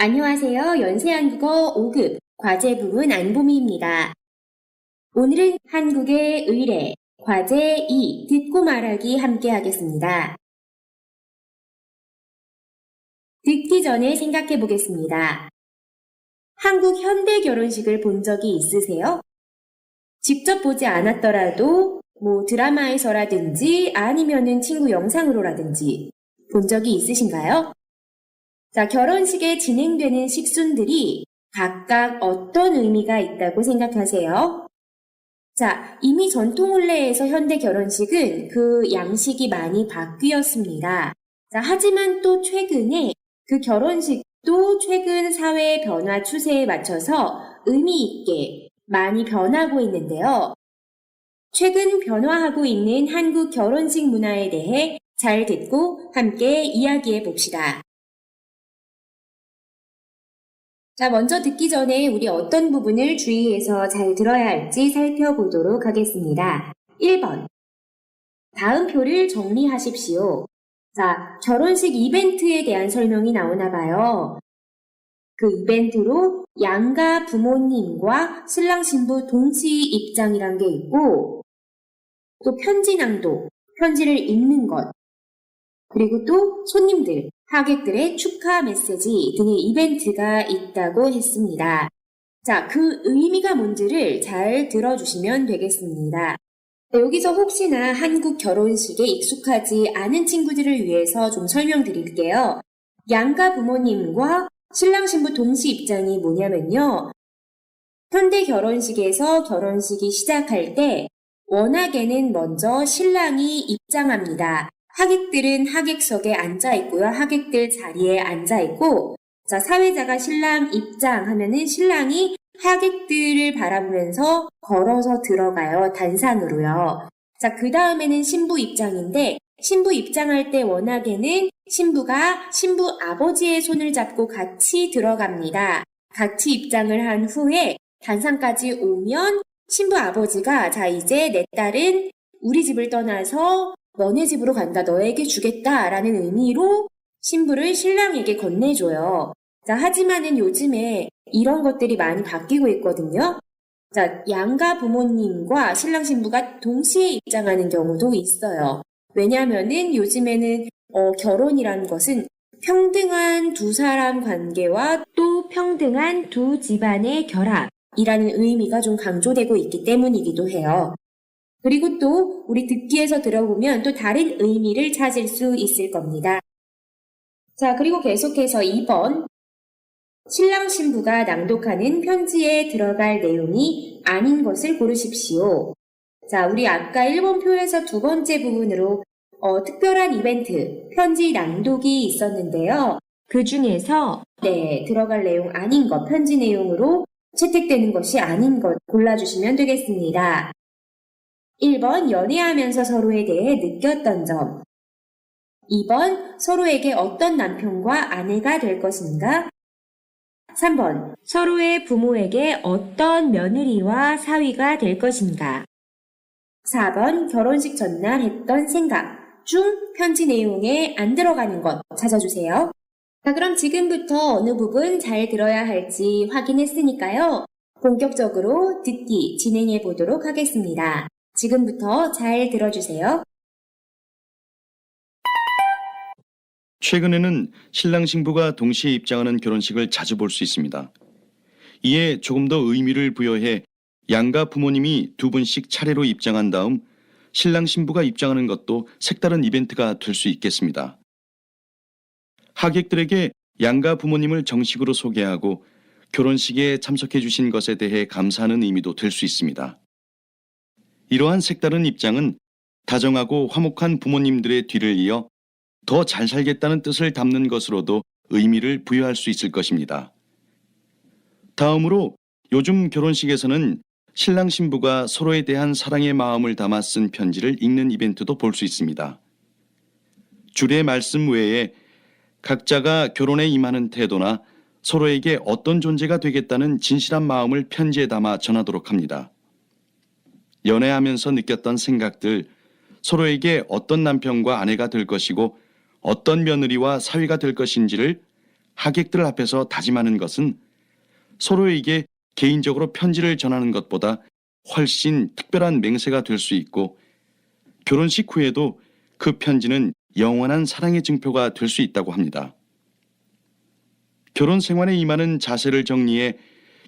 안녕하세요. 연세한국어 5급 과제 부문 안보미입니다. 오늘은 한국의 의례, 과제 2 듣고 말하기 함께 하겠습니다. 듣기 전에 생각해 보겠습니다. 한국 현대 결혼식을 본 적이 있으세요? 직접 보지 않았더라도 드라마에서라든지 아니면은 친구 영상으로라든지 본 적이 있으신가요? 자, 결혼식에 진행되는 식순들이 각각 어떤 의미가 있다고 생각하세요? 자, 이미 전통 혼례에서 현대 결혼식은 그 양식이 많이 바뀌었습니다. 자, 하지만 또 최근에 그 결혼식도 최근 사회 변화 추세에 맞춰서 의미 있게 많이 변하고 있는데요. 최근 변화하고 있는 한국 결혼식 문화에 대해 잘 듣고 함께 이야기해 봅시다. 자, 먼저 듣기 전에 우리 어떤 부분을 주의해서 잘 들어야 할지 살펴보도록 하겠습니다. 1번. 다음 표를 정리하십시오. 자, 결혼식 이벤트에 대한 설명이 나오나 봐요. 그 이벤트로 양가 부모님과 신랑 신부 동시 입장이란 게 있고, 또 편지 낭독, 편지를 읽는 것, 그리고 또 손님들, 하객들의 축하 메시지 등의 이벤트가 있다고 했습니다. 자, 그 의미가 뭔지를 잘 들어주시면 되겠습니다. 여기서 혹시나 한국 결혼식에 익숙하지 않은 친구들을 위해서 좀 설명드릴게요. 양가 부모님과 신랑 신부 동시 입장이 뭐냐면요. 현대 결혼식에서 결혼식이 시작할 때 워낙에는 먼저 신랑이 입장합니다. 하객들은 하객석에 앉아 있고요. 하객들 자리에 앉아 있고, 자, 사회자가 신랑 입장하면은 신랑이 하객들을 바라보면서 걸어서 들어가요. 단상으로요. 자, 그 다음에는 신부 입장인데, 신부 입장할 때 워낙에는 신부가 신부 아버지의 손을 잡고 같이 들어갑니다. 같이 입장을 한 후에 단상까지 오면 신부 아버지가 자, 이제 내 딸은 우리 집을 떠나서 너네 집으로 간다. 너에게 주겠다. 라는 의미로 신부를 신랑에게 건네줘요. 자, 하지만은 요즘에 이런 것들이 많이 바뀌고 있거든요. 자, 양가 부모님과 신랑 신부가 동시에 입장하는 경우도 있어요. 왜냐면은 요즘에는 결혼이라는 것은 평등한 두 사람 관계와 또 평등한 두 집안의 결합이라는 의미가 좀 강조되고 있기 때문이기도 해요. 그리고 또 우리 듣기에서 들어보면 또 다른 의미를 찾을 수 있을 겁니다. 자, 그리고 계속해서 2번. 신랑 신부가 낭독하는 편지에 들어갈 내용이 아닌 것을 고르십시오. 자, 우리 아까 1번 표에서 두 번째 부분으로 특별한 이벤트, 편지 낭독이 있었는데요. 그 중에서 들어갈 내용 아닌 것, 편지 내용으로 채택되는 것이 아닌 것 골라주시면 되겠습니다. 1번, 연애하면서 서로에 대해 느꼈던 점. 2번, 서로에게 어떤 남편과 아내가 될 것인가? 3번, 서로의 부모에게 어떤 며느리와 사위가 될 것인가? 4번, 결혼식 전날 했던 생각 중 편지 내용에 안 들어가는 것 찾아주세요. 자, 그럼 지금부터 어느 부분 잘 들어야 할지 확인했으니까요. 본격적으로 듣기 진행해 보도록 하겠습니다. 지금부터 잘 들어주세요. 최근에는 신랑 신부가 동시에 입장하는 결혼식을 자주 볼 수 있습니다. 이에 조금 더 의미를 부여해 양가 부모님이 두 분씩 차례로 입장한 다음 신랑 신부가 입장하는 것도 색다른 이벤트가 될 수 있겠습니다. 하객들에게 양가 부모님을 정식으로 소개하고 결혼식에 참석해 주신 것에 대해 감사하는 의미도 될 수 있습니다. 이러한 색다른 입장은 다정하고 화목한 부모님들의 뒤를 이어 더 잘 살겠다는 뜻을 담는 것으로도 의미를 부여할 수 있을 것입니다. 다음으로 요즘 결혼식에서는 신랑 신부가 서로에 대한 사랑의 마음을 담아 쓴 편지를 읽는 이벤트도 볼 수 있습니다. 주례 말씀 외에 각자가 결혼에 임하는 태도나 서로에게 어떤 존재가 되겠다는 진실한 마음을 편지에 담아 전하도록 합니다. 연애하면서 느꼈던 생각들, 서로에게 어떤 남편과 아내가 될 것이고 어떤 며느리와 사위가 될 것인지를 하객들 앞에서 다짐하는 것은 서로에게 개인적으로 편지를 전하는 것보다 훨씬 특별한 맹세가 될 수 있고 결혼식 후에도 그 편지는 영원한 사랑의 증표가 될 수 있다고 합니다. 결혼 생활에 임하는 자세를 정리해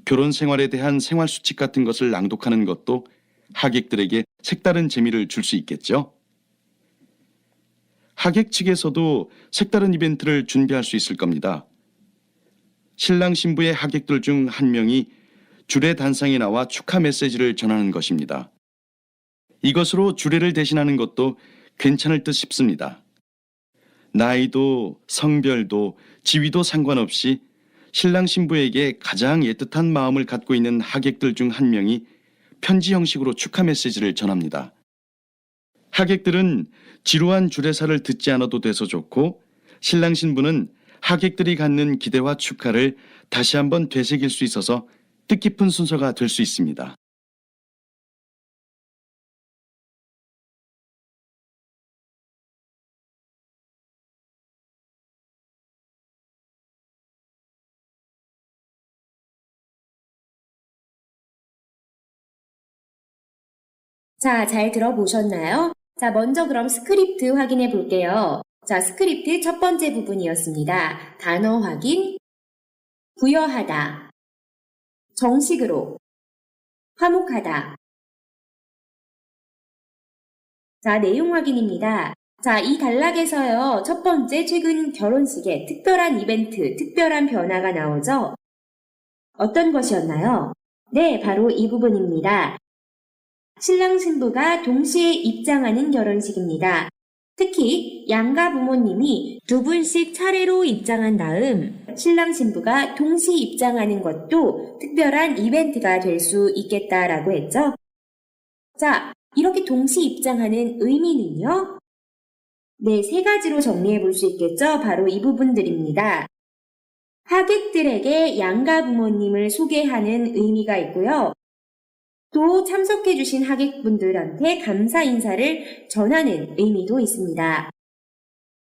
결혼 생활에 대한 생활 수칙 같은 것을 낭독하는 것도 하객들에게 색다른 재미를 줄 수 있겠죠. 하객 측에서도 색다른 이벤트를 준비할 수 있을 겁니다. 신랑 신부의 하객들 중 한 명이 주례 단상에 나와 축하 메시지를 전하는 것입니다. 이것으로 주례를 대신하는 것도 괜찮을 듯 싶습니다. 나이도 성별도 지위도 상관없이 신랑 신부에게 가장 애틋한 마음을 갖고 있는 하객들 중 한 명이 편지 형식으로 축하 메시지를 전합니다. 하객들은 지루한 주례사를 듣지 않아도 돼서 좋고 신랑 신부는 하객들이 갖는 기대와 축하를 다시 한번 되새길 수 있어서 뜻깊은 순서가 될 수 있습니다. 자, 잘 들어보셨나요? 자, 먼저 그럼 스크립트 확인해 볼게요. 자, 스크립트 첫 번째 부분이었습니다. 단어 확인, 부여하다, 정식으로, 화목하다. 자, 내용 확인입니다. 자, 이 단락에서요, 첫 번째 최근 결혼식에 특별한 이벤트, 특별한 변화가 나오죠? 어떤 것이었나요? 네, 바로 이 부분입니다. 신랑 신부가 동시에 입장하는 결혼식입니다. 특히 양가 부모님이 두 분씩 차례로 입장한 다음 신랑 신부가 동시 입장하는 것도 특별한 이벤트가 될 수 있겠다라고 했죠. 자, 이렇게 동시 입장하는 의미는요? 네, 세 가지로 정리해 볼 수 있겠죠. 바로 이 부분들입니다. 하객들에게 양가 부모님을 소개하는 의미가 있고요. 또 참석해주신 하객분들한테 감사 인사를 전하는 의미도 있습니다.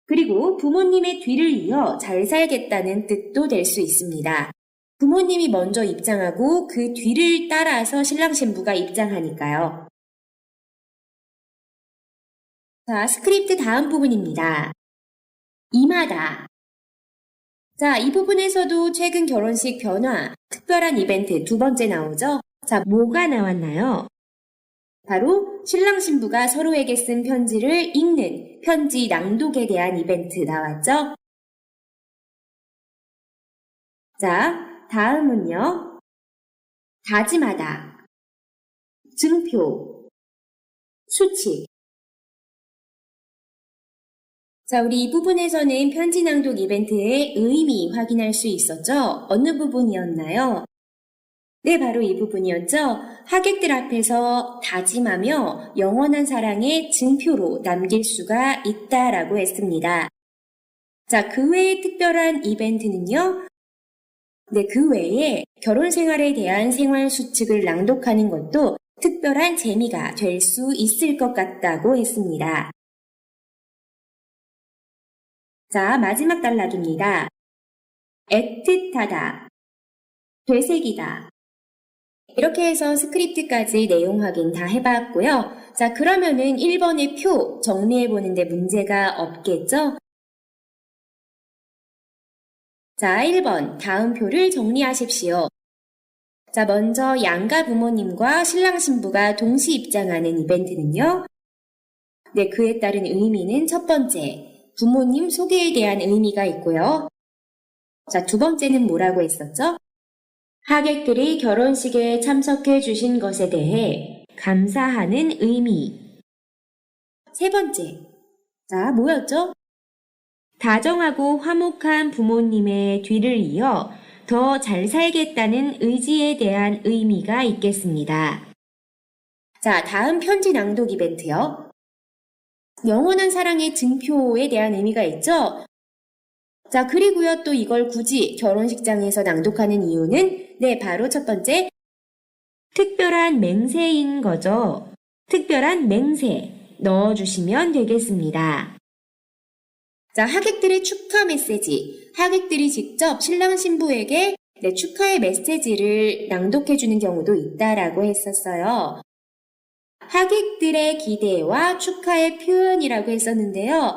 그리고 부모님의 뒤를 이어 잘 살겠다는 뜻도 될 수 있습니다. 부모님이 먼저 입장하고 그 뒤를 따라서 신랑 신부가 입장하니까요. 자, 스크립트 다음 부분입니다. 임하다. 자, 이 부분에서도 최근 결혼식 변화, 특별한 이벤트 두 번째 나오죠? 자, 뭐가 나왔나요? 바로 신랑 신부가 서로에게 쓴 편지를 읽는 편지 낭독에 대한 이벤트 나왔죠? 자, 다음은요. 다짐하다, 증표, 수칙. 자, 우리 이 부분에서는 편지 낭독 이벤트의 의미 확인할 수 있었죠? 어느 부분이었나요? 네, 바로 이 부분이었죠. 하객들 앞에서 다짐하며 영원한 사랑의 증표로 남길 수가 있다라고 했습니다. 자, 그 외의 특별한 이벤트는요. 네, 그 외에 결혼 생활에 대한 생활 수칙을 낭독하는 것도 특별한 재미가 될 수 있을 것 같다고 했습니다. 자, 마지막 단락입니다. 애틋하다, 되새기다. 이렇게 해서 스크립트까지 내용 확인 다 해봤고요. 자, 그러면은 1번의 표 정리해보는데 문제가 없겠죠? 자, 1번 다음 표를 정리하십시오. 자, 먼저 양가 부모님과 신랑 신부가 동시 입장하는 이벤트는요. 네, 그에 따른 의미는 첫 번째, 부모님 소개에 대한 의미가 있고요. 자, 두 번째는 뭐라고 했었죠? 하객들이 결혼식에 참석해 주신 것에 대해 감사하는 의미. 세 번째. 자, 뭐였죠? 다정하고 화목한 부모님의 뒤를 이어 더 잘 살겠다는 의지에 대한 의미가 있겠습니다. 자, 다음 편지 낭독 이벤트요. 영원한 사랑의 증표에 대한 의미가 있죠? 자, 그리고요, 또 이걸 굳이 결혼식장에서 낭독하는 이유는 네, 바로 첫 번째, 특별한 맹세인 거죠. 특별한 맹세 넣어주시면 되겠습니다. 자, 하객들의 축하 메시지, 하객들이 직접 신랑 신부에게 축하의 메시지를 낭독해 주는 경우도 있다라고 했었어요. 하객들의 기대와 축하의 표현이라고 했었는데요.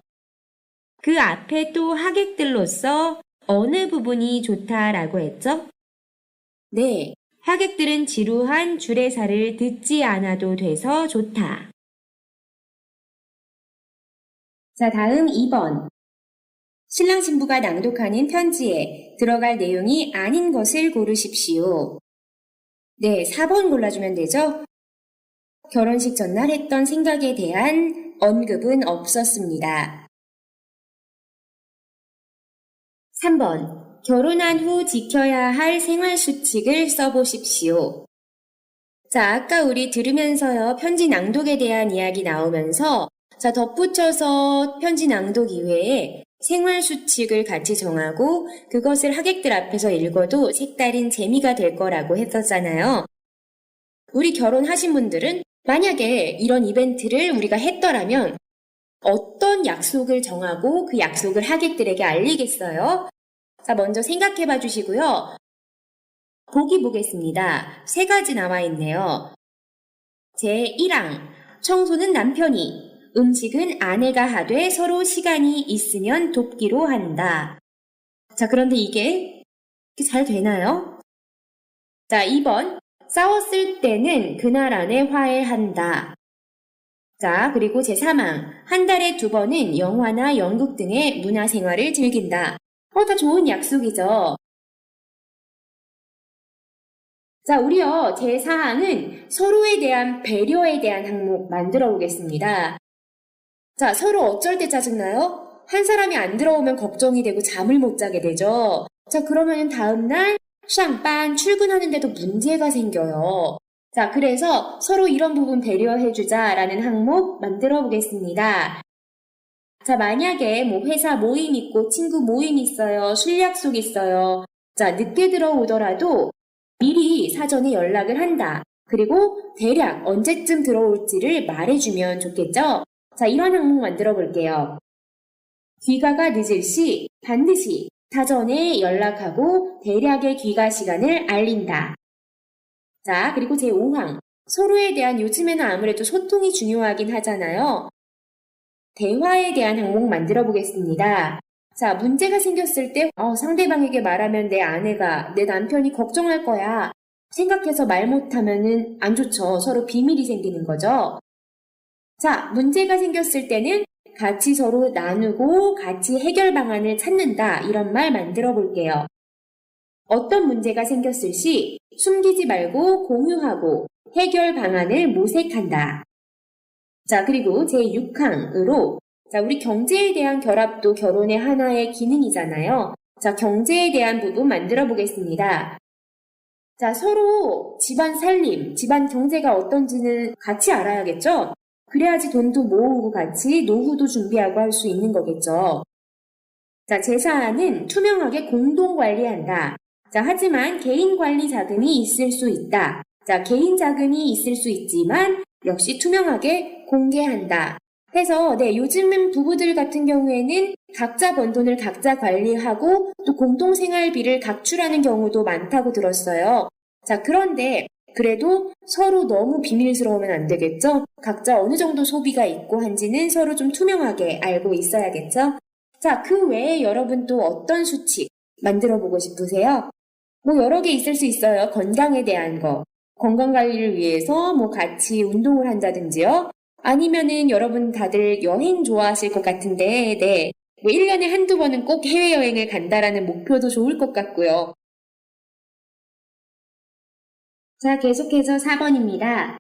그 앞에 또 하객들로서 어느 부분이 좋다라고 했죠? 네, 하객들은 지루한 주례사를 듣지 않아도 돼서 좋다. 자, 다음 2번. 신랑 신부가 낭독하는 편지에 들어갈 내용이 아닌 것을 고르십시오. 네, 4번 골라주면 되죠? 결혼식 전날 했던 생각에 대한 언급은 없었습니다. 3번. 결혼한 후 지켜야 할 생활수칙을 써보십시오. 자, 아까 우리 들으면서요, 편지 낭독에 대한 이야기 나오면서 자, 덧붙여서 편지 낭독 이외에 생활수칙을 같이 정하고 그것을 하객들 앞에서 읽어도 색다른 재미가 될 거라고 했었잖아요. 우리 결혼하신 분들은 만약에 이런 이벤트를 우리가 했더라면 어떤 약속을 정하고 그 약속을 하객들에게 알리겠어요? 자, 먼저 생각해 봐 주시고요. 보기 보겠습니다. 3가지 나와 있네요. 제1항, 청소는 남편이, 음식은 아내가 하되 서로 시간이 있으면 돕기로 한다. 자, 그런데 이게 잘 되나요? 자, 2번, 싸웠을 때는 그날 안에 화해한다. 자, 그리고 제3항, 한 달에 2번은 영화나 연극 등의 문화생활을 즐긴다. 다 좋은 약속이죠. 자, 우리요, 제4항은 서로에 대한 배려에 대한 항목 만들어 보겠습니다. 자, 서로 어쩔 때 짜증나요? 한 사람이 안 들어오면 걱정이 되고 잠을 못 자게 되죠. 자, 그러면 다음날 샹반 출근하는데도 문제가 생겨요. 자, 그래서 서로 이런 부분 배려해주자라는 항목 만들어 보겠습니다. 자, 만약에 회사 모임 있고 친구 모임 있어요. 술 약속 있어요. 자, 늦게 들어오더라도 미리 사전에 연락을 한다. 그리고 대략 언제쯤 들어올지를 말해주면 좋겠죠? 자, 이런 항목 만들어 볼게요. 귀가가 늦을 시 반드시 사전에 연락하고 대략의 귀가 시간을 알린다. 자, 그리고 제5항. 서로에 대한 요즘에는 아무래도 소통이 중요하긴 하잖아요. 대화에 대한 항목 만들어 보겠습니다. 자, 문제가 생겼을 때 상대방에게 말하면 내 아내가, 내 남편이 걱정할 거야. 생각해서 말 못하면은 안 좋죠. 서로 비밀이 생기는 거죠. 자, 문제가 생겼을 때는 같이 서로 나누고 같이 해결 방안을 찾는다. 이런 말 만들어 볼게요. 어떤 문제가 생겼을 시 숨기지 말고 공유하고 해결 방안을 모색한다. 자, 그리고 제6항으로 자, 우리 경제에 대한 결합도 결혼의 하나의 기능이잖아요. 자, 경제에 대한 부분 만들어 보겠습니다. 자, 서로 집안 살림, 집안 경제가 어떤지는 같이 알아야겠죠? 그래야지 돈도 모으고 같이 노후도 준비하고 할 수 있는 거겠죠. 자, 재산은 투명하게 공동 관리한다. 자, 하지만 개인 관리 자금이 있을 수 있다. 자, 개인 자금이 있을 수 있지만 역시 투명하게 공개한다. 해서 요즘은 부부들 같은 경우에는 각자 번 돈을 각자 관리하고 또 공동생활비를 각출하는 경우도 많다고 들었어요. 자, 그런데 그래도 서로 너무 비밀스러우면 안 되겠죠? 각자 어느 정도 소비가 있고 한지는 서로 좀 투명하게 알고 있어야겠죠? 자, 그 외에 여러분 또 어떤 수칙 만들어 보고 싶으세요? 여러 개 있을 수 있어요. 건강에 대한 거. 건강관리를 위해서 같이 운동을 한다든지요. 아니면은 여러분 다들 여행 좋아하실 것 같은데, 1년에 한두 번은 꼭 해외여행을 간다라는 목표도 좋을 것 같고요. 자, 계속해서 4번입니다.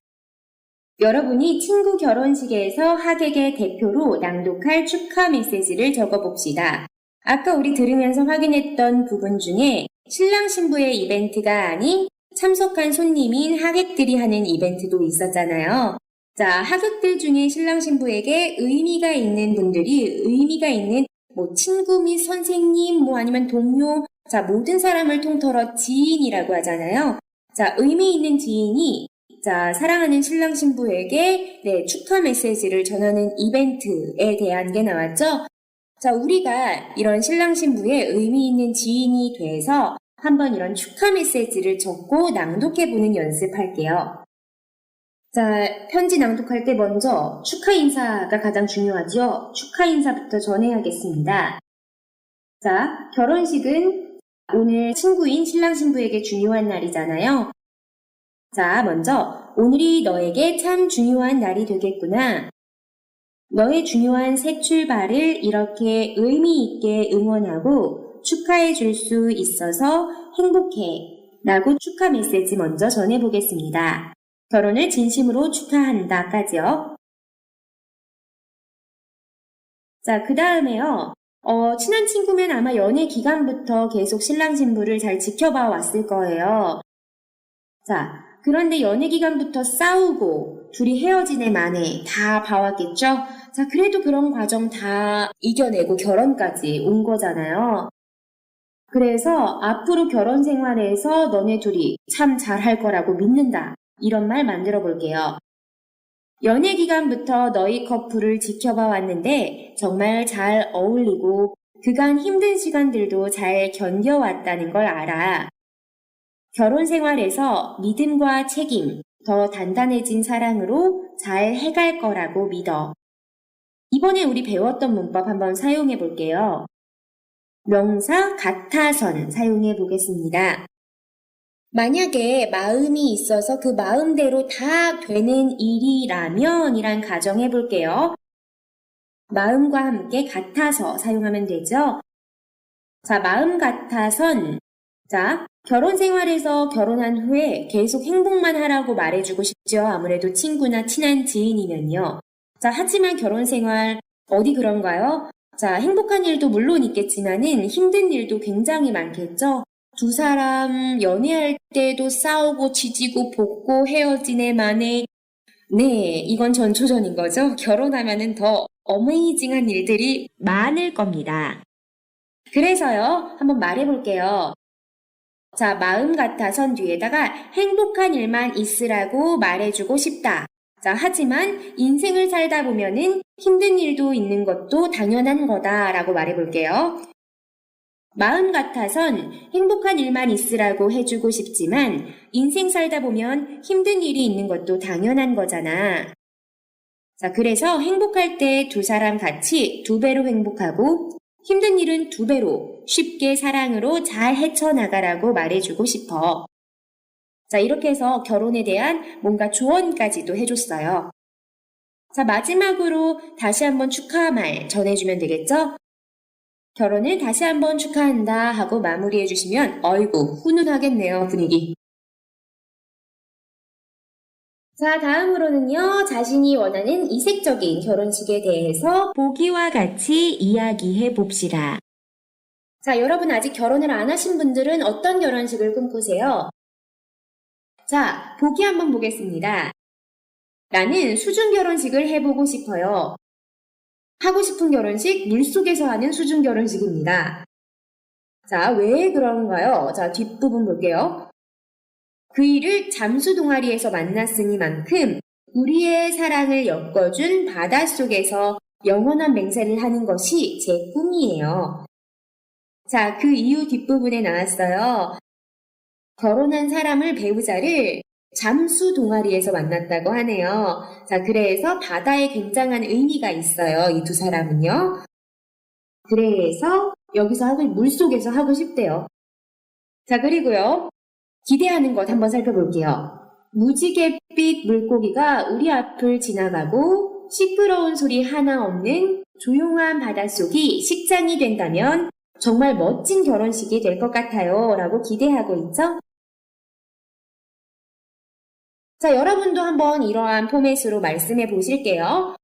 여러분이 친구 결혼식에서 하객의 대표로 낭독할 축하 메시지를 적어봅시다. 아까 우리 들으면서 확인했던 부분 중에 신랑 신부의 이벤트가 아닌 참석한 손님인 하객들이 하는 이벤트도 있었잖아요. 자, 하객들 중에 신랑 신부에게 의미가 있는 분들이 의미가 있는 친구 및 선생님 아니면 동료 자, 모든 사람을 통틀어 지인이라고 하잖아요. 자, 의미 있는 지인이 자, 사랑하는 신랑 신부에게 축하 메시지를 전하는 이벤트에 대한 게 나왔죠. 자, 우리가 이런 신랑 신부의 의미 있는 지인이 돼서 한번 이런 축하 메시지를 적고 낭독해보는 연습할게요. 자, 편지 낭독할 때 먼저 축하 인사가 가장 중요하죠. 축하 인사부터 전해야겠습니다. 자, 결혼식은 오늘 친구인 신랑 신부에게 중요한 날이잖아요. 자, 먼저 오늘이 너에게 참 중요한 날이 되겠구나. 너의 중요한 새 출발을 이렇게 의미 있게 응원하고 축하해 줄 수 있어서 행복해 라고 축하 메시지 먼저 전해보겠습니다. 결혼을 진심으로 축하한다까지요. 자, 그 다음에요. 친한 친구면 아마 연애 기간부터 계속 신랑 신부를 잘 지켜봐 왔을 거예요. 자, 그런데 연애 기간부터 싸우고 둘이 헤어지네 마네 다 봐왔겠죠? 자, 그래도 그런 과정 다 이겨내고 결혼까지 온 거잖아요. 그래서 앞으로 결혼 생활에서 너네 둘이 참 잘할 거라고 믿는다. 이런 말 만들어 볼게요. 연애 기간부터 너희 커플을 지켜봐 왔는데 정말 잘 어울리고 그간 힘든 시간들도 잘 견뎌왔다는 걸 알아. 결혼 생활에서 믿음과 책임, 더 단단해진 사랑으로 잘 해갈 거라고 믿어. 이번에 우리 배웠던 문법 한번 사용해 볼게요. 명사 같아선 사용해 보겠습니다. 만약에 마음이 있어서 그 마음대로 다 되는 일이라면 이란 가정해 볼게요. 마음과 함께 같아서 사용하면 되죠. 자, 마음 같아선. 자, 결혼 생활에서 결혼한 후에 계속 행복만 하라고 말해주고 싶죠. 아무래도 친구나 친한 지인이면요. 자, 하지만 결혼 생활 어디 그런가요? 자, 행복한 일도 물론 있겠지만은 힘든 일도 굉장히 많겠죠. 두 사람 연애할 때도 싸우고 지지고 볶고 헤어지네 마네. 네, 이건 전초전인 거죠. 결혼하면은 더 어메이징한 일들이 많을 겁니다. 그래서요, 한번 말해볼게요. 자, 마음 같아선 뒤에다가 행복한 일만 있으라고 말해주고 싶다. 자, 하지만 인생을 살다 보면은 힘든 일도 있는 것도 당연한 거다라고 말해볼게요. 마음 같아선 행복한 일만 있으라고 해주고 싶지만 인생 살다 보면 힘든 일이 있는 것도 당연한 거잖아. 자, 그래서 행복할 때 두 사람 같이 2배로 행복하고 힘든 일은 2배로 쉽게 사랑으로 잘 헤쳐나가라고 말해주고 싶어. 자, 이렇게 해서 결혼에 대한 뭔가 조언까지도 해줬어요. 자, 마지막으로 다시 한번 축하 말 전해주면 되겠죠? 결혼을 다시 한번 축하한다 하고 마무리해주시면 어이구 훈훈하겠네요, 분위기. 자, 다음으로는요, 자신이 원하는 이색적인 결혼식에 대해서 보기와 같이 이야기해 봅시다. 자, 여러분 아직 결혼을 안 하신 분들은 어떤 결혼식을 꿈꾸세요? 자, 보기 한번 보겠습니다. 나는 수중 결혼식을 해보고 싶어요. 하고 싶은 결혼식, 물속에서 하는 수중 결혼식입니다. 자, 왜 그런가요? 자, 뒷부분 볼게요. 그 일을 잠수 동아리에서 만났으니만큼 우리의 사랑을 엮어준 바닷속에서 영원한 맹세를 하는 것이 제 꿈이에요. 자, 그 이유 뒷부분에 나왔어요. 결혼한 사람을 배우자를 잠수 동아리에서 만났다고 하네요. 자, 그래서 바다에 굉장한 의미가 있어요. 이 두 사람은요. 그래서 여기서 물속에서 하고 싶대요. 자, 그리고요. 기대하는 것 한번 살펴볼게요. 무지갯빛 물고기가 우리 앞을 지나가고 시끄러운 소리 하나 없는 조용한 바닷속이 식장이 된다면 정말 멋진 결혼식이 될 것 같아요. 라고 기대하고 있죠? 자, 여러분도 한번 이러한 포맷으로 말씀해 보실게요.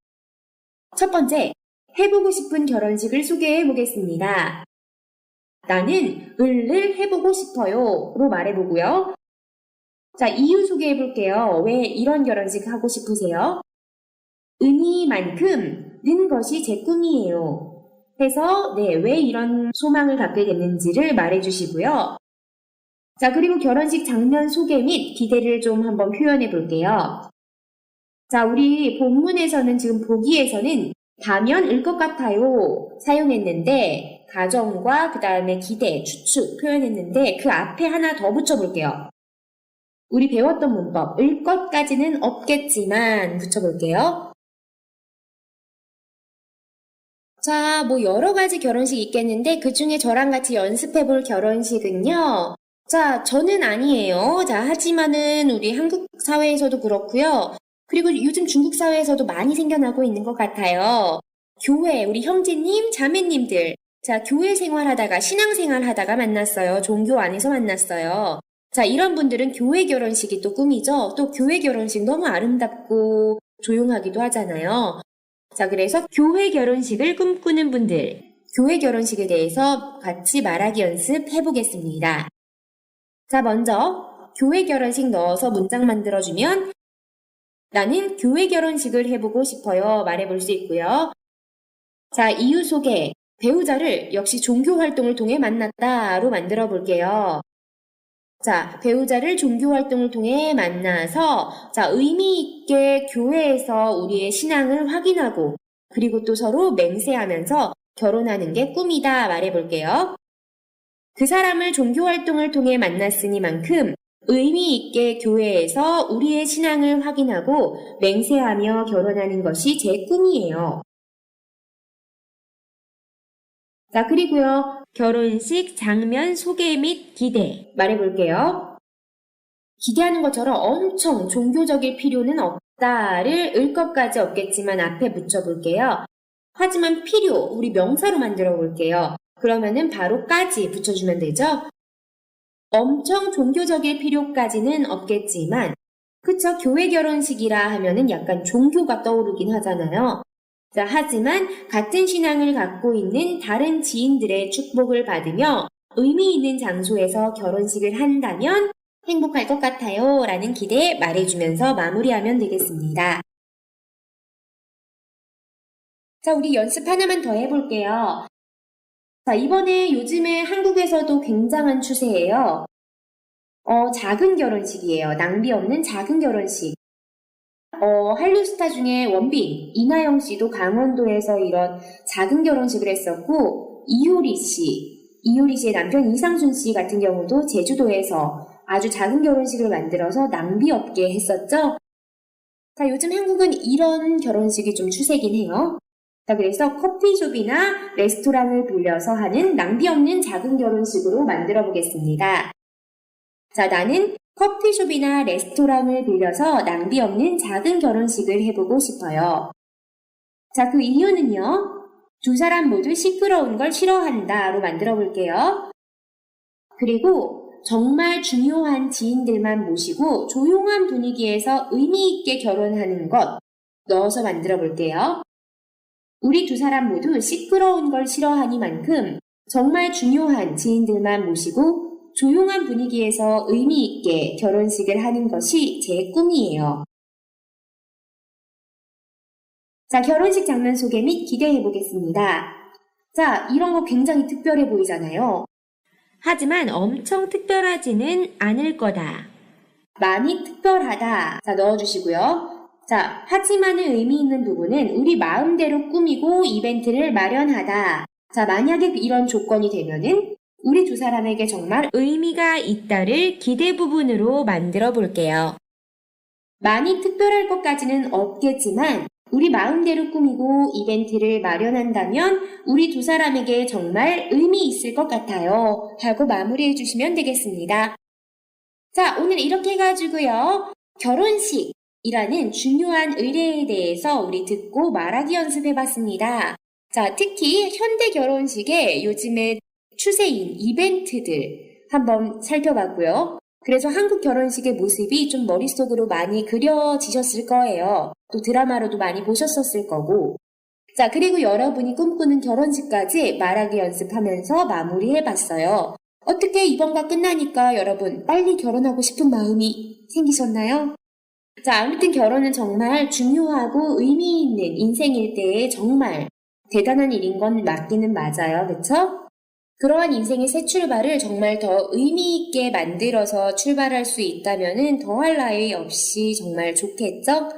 첫 번째, 해보고 싶은 결혼식을 소개해 보겠습니다. 나는 을을 해보고 싶어요. 로 말해보고요. 자, 이유 소개해 볼게요. 왜 이런 결혼식 하고 싶으세요? 은이만큼 는 것이 제 꿈이에요. 해서 왜 이런 소망을 갖게 됐는지를 말해주시고요. 자, 그리고 결혼식 장면 소개 및 기대를 좀 한번 표현해 볼게요. 자, 우리 본문에서는 지금 보기에서는 다면을 것 같아요 사용했는데 가정과 그 다음에 기대, 추측 표현했는데 그 앞에 하나 더 붙여볼게요. 우리 배웠던 문법 을 것까지는 없겠지만 붙여볼게요. 자, 뭐 여러 가지 결혼식 있겠는데 그 중에 저랑 같이 연습해볼 결혼식은요. 자, 저는 아니에요. 자, 하지만은 우리 한국 사회에서도 그렇고요. 그리고 요즘 중국 사회에서도 많이 생겨나고 있는 것 같아요. 교회, 우리 형제님, 자매님들. 자, 교회 생활하다가, 신앙생활 하다가 만났어요. 종교 안에서 만났어요. 자, 이런 분들은 교회 결혼식이 또 꿈이죠. 또 교회 결혼식 너무 아름답고 조용하기도 하잖아요. 자, 그래서 교회 결혼식을 꿈꾸는 분들, 교회 결혼식에 대해서 같이 말하기 연습해 보겠습니다. 자, 먼저 교회 결혼식 넣어서 문장 만들어주면 나는 교회 결혼식을 해보고 싶어요. 말해볼 수 있고요. 자, 이유 소개, 배우자를 역시 종교 활동을 통해 만났다로 만들어 볼게요. 자, 배우자를 종교 활동을 통해 만나서 자, 의미 있게 교회에서 우리의 신앙을 확인하고 그리고 또 서로 맹세하면서 결혼하는 게 꿈이다 말해볼게요. 그 사람을 종교 활동을 통해 만났으니만큼 의미 있게 교회에서 우리의 신앙을 확인하고 맹세하며 결혼하는 것이 제 꿈이에요. 자, 그리고요. 결혼식 장면 소개 및 기대 말해볼게요. 기대하는 것처럼 엄청 종교적일 필요는 없다를 을 것까지 없겠지만 앞에 붙여볼게요. 하지만 필요, 우리 명사로 만들어 볼게요. 그러면은 바로 까지 붙여주면 되죠? 엄청 종교적일 필요까지는 없겠지만 그쵸? 교회 결혼식이라 하면은 약간 종교가 떠오르긴 하잖아요. 자, 하지만 같은 신앙을 갖고 있는 다른 지인들의 축복을 받으며 의미 있는 장소에서 결혼식을 한다면 행복할 것 같아요 라는 기대 말해주면서 마무리하면 되겠습니다. 자, 우리 연습 하나만 더 해볼게요. 자, 이번에 요즘에 한국에서도 굉장한 추세예요. 작은 결혼식이에요. 낭비 없는 작은 결혼식. 한류 스타 중에 원빈, 이나영 씨도 강원도에서 이런 작은 결혼식을 했었고, 이효리 씨의 남편 이상순 씨 같은 경우도 제주도에서 아주 작은 결혼식을 만들어서 낭비 없게 했었죠. 자, 요즘 한국은 이런 결혼식이 좀 추세긴 해요. 자, 그래서 커피숍이나 레스토랑을 빌려서 하는 낭비 없는 작은 결혼식으로 만들어 보겠습니다. 자, 나는 커피숍이나 레스토랑을 빌려서 낭비 없는 작은 결혼식을 해보고 싶어요. 자, 그 이유는요. 두 사람 모두 시끄러운 걸 싫어한다로 만들어 볼게요. 그리고 정말 중요한 지인들만 모시고 조용한 분위기에서 의미 있게 결혼하는 것 넣어서 만들어 볼게요. 우리 두 사람 모두 시끄러운 걸 싫어하니만큼 정말 중요한 지인들만 모시고 조용한 분위기에서 의미 있게 결혼식을 하는 것이 제 꿈이에요. 자, 결혼식 장면 소개 및 기대해 보겠습니다. 자, 이런 거 굉장히 특별해 보이잖아요. 하지만 엄청 특별하지는 않을 거다. 많이 특별하다. 자, 넣어주시고요. 자, 하지만의 의미 있는 부분은 우리 마음대로 꾸미고 이벤트를 마련하다. 자, 만약에 이런 조건이 되면은 우리 두 사람에게 정말 의미가 있다를 기대 부분으로 만들어 볼게요. 많이 특별할 것까지는 없겠지만 우리 마음대로 꾸미고 이벤트를 마련한다면 우리 두 사람에게 정말 의미 있을 것 같아요. 하고 마무리해 주시면 되겠습니다. 자, 오늘 이렇게 해가지고요. 결혼식이라는 중요한 의례에 대해서 우리 듣고 말하기 연습해봤습니다. 자, 특히 현대 결혼식의 요즘에 추세인 이벤트들 한번 살펴봤고요. 그래서 한국 결혼식의 모습이 좀 머릿속으로 많이 그려지셨을 거예요. 또 드라마로도 많이 보셨었을 거고. 자, 그리고 여러분이 꿈꾸는 결혼식까지 말하기 연습하면서 마무리해봤어요. 어떻게 이번과 끝나니까 여러분 빨리 결혼하고 싶은 마음이 생기셨나요? 자, 아무튼 결혼은 정말 중요하고 의미 있는 인생일 때에 정말 대단한 일인 건 맞기는 맞아요. 그쵸? 그러한 인생의 새 출발을 정말 더 의미 있게 만들어서 출발할 수 있다면은 더할 나위 없이 정말 좋겠죠?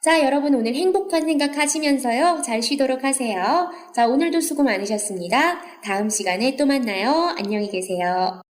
자, 여러분 오늘 행복한 생각 하시면서요. 잘 쉬도록 하세요. 자, 오늘도 수고 많으셨습니다. 다음 시간에 또 만나요. 안녕히 계세요.